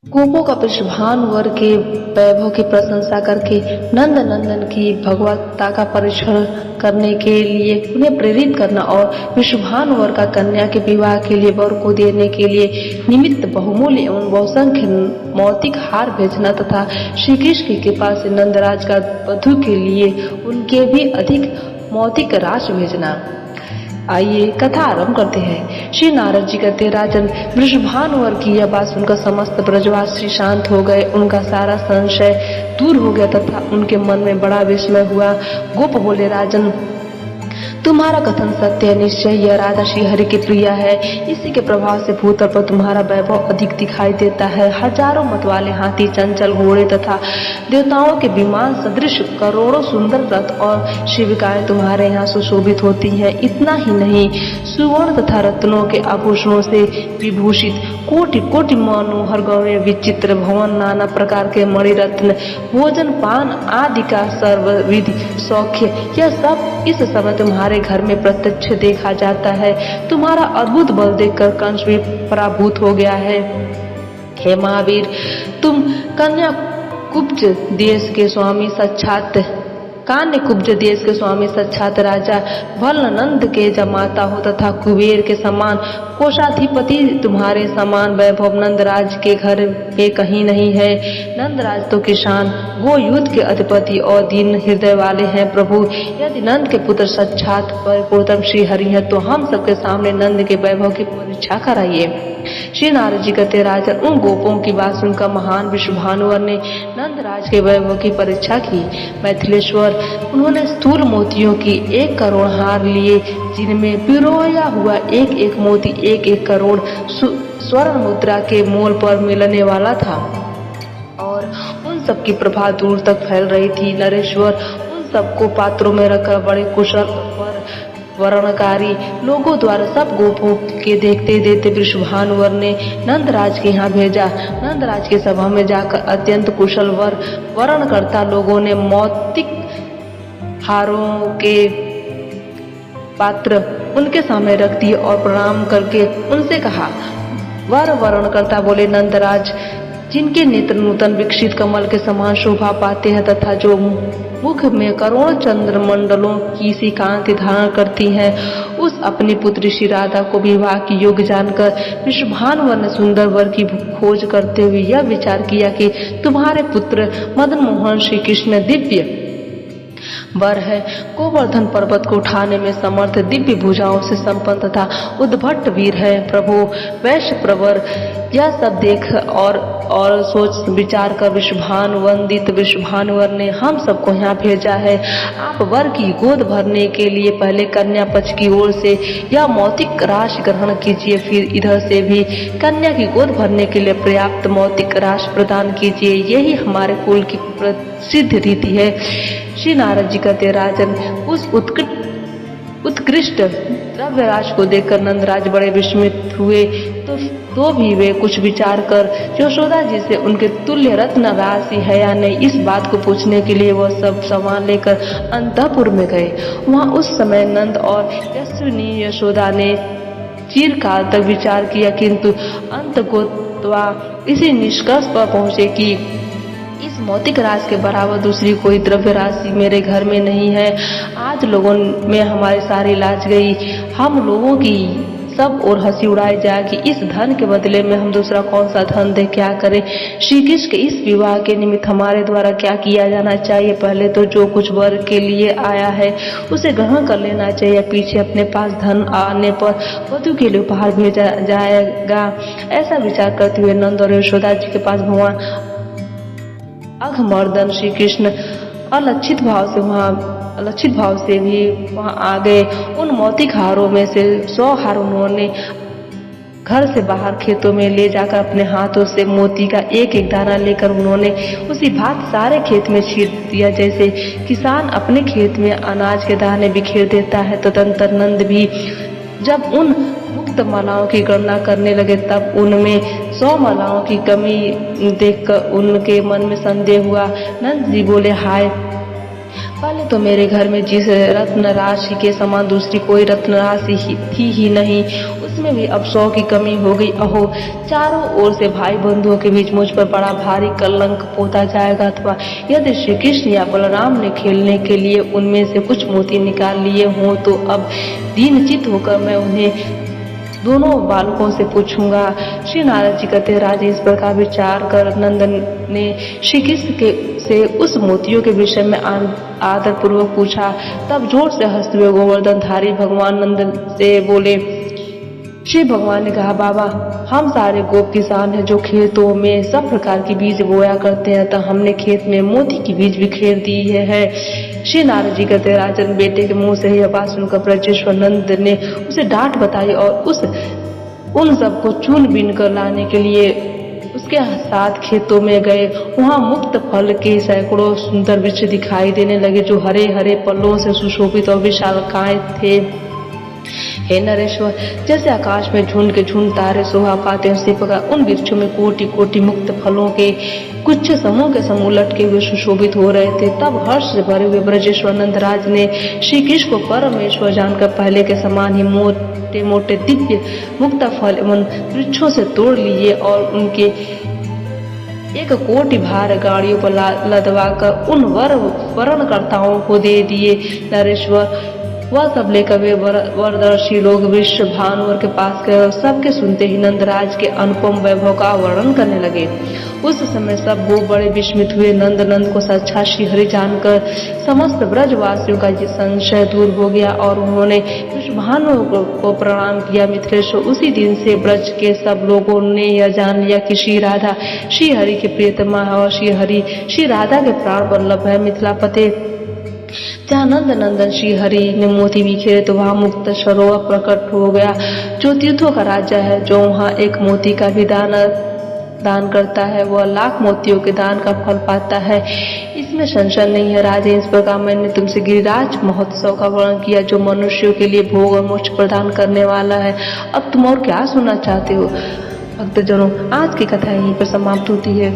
गोपों का वृषभान वर के वैभव की प्रशंसा करके नंद नंदन की भगवत्ता का परीक्षण करने के लिए उन्हें प्रेरित करना और वृषभान वर का कन्या के विवाह के लिए वर को देने के लिए निमित्त बहुमूल्य एवं बहुसंख्य मौतिक हार भेजना तथा श्री कृष्ण की कृपा से नंदराज का वधु के लिए उनके भी अधिक मौतिक राशि भेजना। आइए कथा आरंभ करते हैं। श्री नारद जी कहते, राजन, वृषभानुवर की यह बात सुनकर समस्त ब्रजवासी शांत हो गए। उनका सारा संशय दूर हो गया तथा उनके मन में बड़ा विस्मय हुआ। गोप बोले, राजन, तुम्हारा कथन सत्य है। निश्चय यह राधा श्री हरि की प्रिया है। इसी के प्रभाव से भूतल पर तुम्हारा वैभव अधिक दिखाई देता है। हजारों मतवाले हाथी, चंचल घोड़े तथा देवताओं के विमान सदृश करोड़ों सुंदर रथ और शिविकाएं तुम्हारे यहाँ सुशोभित होती हैं। इतना ही नहीं, सुवर्ण तथा रत्नों के आभूषणों से विभूषित कोटि कोटि मनोहर गौरव विचित्र भवन, नाना प्रकार के मणिरत्न, भोजन पान आदि का सर्वविधि सौख्य, यह सब इस समय तुम्हारे घर में प्रत्यक्ष देखा जाता है। तुम्हारा अद्भुत बल देखकर कंस भी पराभूत हो गया है। हे महावीर, तुम कन्या कुब्ज देश के स्वामी साक्षात राजा भल्लनंद के जमाता हो तथा कुबेर के समान कोषाधिपति तुम्हारे समान वैभव नंदराज के घर में कहीं नहीं है। नंदराज तो किसान, गो युद्ध के अधिपति और दीन हृदय वाले हैं। प्रभु, यदि नंद के पुत्र साक्षात परिपूर्ण श्री हरि है तो हम सबके सामने नंद के वैभव की परीक्षा कराइए। श्री नारद जी कहते, राजन, उन गोपों की बात सुनकर महान वृषभानुवर ने नंदराज के वैभव की परीक्षा की। मैथिलेश्वर, उन्होंने स्थूल मोतियों की 1 करोड़ हार लिए, जिनमें पिरोया हुआ एक एक मोती 1 करोड़ स्वर्ण मुद्रा के मोल पर मिलने वाला था और उन सब की प्रभा दूर तक फैल रही थी। नरेश्वर, उन सबको पात्रों में रखकर बड़े कुशल वर्णकारी लोगों द्वारा सब गोपों के देखते देखते वृषभानुवर ने नंदराज के यहाँ भेजा। नंदराज की सभा में जाकर अत्यंत कुशल वर्णकर्ता लोगों ने मौतिक हारों के पात्र उनके सामने रख दिए और प्रणाम करके उनसे कहा। वर्णकर्ता बोले, नंदराज, जिनके नेत्र नूतन विकसित कमल के समान शोभा पाते हैं तथा जो मुख में करोड़ों चंद्रमंडलों की सी कांति धारण करती हैं, उस अपनी पुत्री श्री राधा को विवाह की योग्य जानकर वृषभानुवर ने सुंदर वर की खोज करते हुए यह विचार किया कि तुम्हारे पुत्र मदन मोहन श्री कृष्ण दिव्य वर है, गोवर्धन पर्वत को उठाने में समर्थ, दिव्य भुजाओं से संपन्न तथा उद्भट वीर है। प्रभु, वैश्य प्रवर, यह सब देख और सोच विचार कर वृषभानुवर ने हम सबको यहाँ भेजा है। आप वर की गोद भरने के लिए पहले कन्या पक्ष की ओर से यह मौतिक राशि ग्रहण कीजिए, फिर इधर से भी कन्या की गोद भरने के लिए पर्याप्त मौतिक राशि प्रदान कीजिए। यही हमारे कुल की प्रसिद्ध रीति है। श्री नारद जी कहते, राजन, उस उत्कृष्ट द्रव्य राशि को देखकर नंदराज बड़े विस्मित हुए, तो भी वे कुछ विचार कर यशोदा जी से उनके तुल्य रत्न राशि है या नहीं, इस बात को पूछने के लिए वह सब सामान लेकर अंतःपुर में गए। वहाँ उस समय नंद और यशस्विनी यशोदा ने चिरकाल तक विचार किया, किंतु अंततः इसी निष्कर्ष पर पहुंचे कि इस मौतिक राशि के बराबर दूसरी कोई द्रव्य राशि मेरे घर में नहीं है। आज लोगों में हमारी सारी लाज गई, हम लोगों की सब और हंसी उड़ाई जाएगी। इस धन के बदले में हम दूसरा कौन सा धन दे, क्या करें? श्री कृष्ण के इस विवाह के निमित्त हमारे द्वारा क्या किया जाना चाहिए? पहले तो जो कुछ वर के लिए आया है उसे ग्रहण कर लेना चाहिए, पीछे अपने पास धन आने पर वधु के लिए उपहार भेजा जाएगा। ऐसा विचार करते हुए नंद और यशोदा जी के पास भगवान अघमर्दन श्री कृष्ण अलक्षित भाव से भी वहां आ गए। उन मौतिक हारों में से 100 हार उन्होंने घर से बाहर खेतों में ले जाकर अपने हाथों से मोती का एक एक दाना लेकर उन्होंने उसी भांति सारे खेत में छीट दिया, जैसे किसान अपने खेत में अनाज के दाने बिखेर देता है। तदंतर नंद भी जब उन मुक्त मालाओं की गणना करने लगे तब उनमें 100 मालाओं की कमी देखकर उनके मन में संदेह हुआ। नंद जी बोले, हाय पहले तो मेरे घर में जिस रत्न राशि के समान दूसरी कोई रत्न राशि थी ही नहीं, उसमें भी अब 100 की कमी हो गई। अहो, चारों ओर से भाई बंधुओं के बीच मुझ पर बड़ा भारी कलंक पोता जाएगा। अथवा यदि श्री कृष्ण या बलराम ने खेलने के लिए उनमें से कुछ मोती निकाल लिए हों तो अब दीनचित्त होकर मैं उन्हें दोनों बालकों से पूछूंगा। श्री नारद जी कहते, राजे इस प्रकार विचार कर नंदन ने श्री कृष्ण से उस मोतियों के विषय में आदर पूर्वक पूछा। तब जोर से हंसते हुए गोवर्धन धारी भगवान नंदन से बोले। श्री भगवान ने कहा, बाबा, हम सारे गोप किसान हैं जो खेतों में सब प्रकार की बीज बोया करते हैं, तो हमने खेत में मोती की बीज बिखेर दी है। श्री नारद जी कहते, राजन, बेटे के मुंह से यह बात सुनकर ब्रजेश्वर नंद ने उसे डांट बताई और उन सबको चुन बीन कर लाने के लिए उसके साथ खेतों में गए। वहां मुक्त फल के सैकड़ों सुंदर वृक्ष दिखाई देने लगे जो हरे हरे पल्लों से सुशोभित और विशालकाय थे। हे नरेश्वर, जैसे आकाश में झुंड के झुंड तारे शोभा पाते हैं, उसी प्रकार उन वृक्षों में कोटि कोटि मुक्त फलों के कुछ समूह के समूह लटके हुए सुशोभित हो रहे थे। तब हर्ष से भरे हुए ब्रजेश्वर नंदराज ने श्री कृष्ण को परमेश्वर जानकर पहले के समान ही मोटे मोटे दिव्य मुक्त फल उन वृक्षों से तोड़ लिए और उनके 1 कोटि भार गाड़ियों पर लदवा कर उन वरणकर्ताओं को दे दिए। नरेश्वर, वह सब लेकर वे वरदर्शी लोग विश्व भानुवर के पास गए और सबके सुनते ही नंदराज के अनुपम वैभव का वर्णन करने लगे। उस समय सब वो बड़े विस्मित हुए। नंद को सच्चा श्रीहरि जानकर समस्त ब्रजवासियों का ये संशय दूर हो गया और उन्होंने विश्व भानु को प्रणाम किया। मिथिलेश्वर, उसी दिन से ब्रज के सब लोगों ने यह जान लिया कि श्री राधा श्रीहरि की प्रियतमा है और श्रीहरि श्री राधा के प्राण वल्लभ है। मिथिलापते, जहाँ नंद नंदन श्री हरि ने मोती बिखेरे तो वहाँ मुक्त सरोवर प्रकट हो गया जो तीर्थों का राज्य है। जो वहाँ 1 मोती का भी दान करता है वह लाख मोतियों के दान का फल पाता है, इसमें संशय नहीं है। राजे, इस प्रकार मैंने तुमसे गिरिराज महोत्सव का वर्णन किया जो मनुष्यों के लिए भोग और मोक्ष प्रदान करने वाला है। अब तुम और क्या सुनना चाहते हो? भक्तजनों, आज की कथा यहीं पर समाप्त होती है।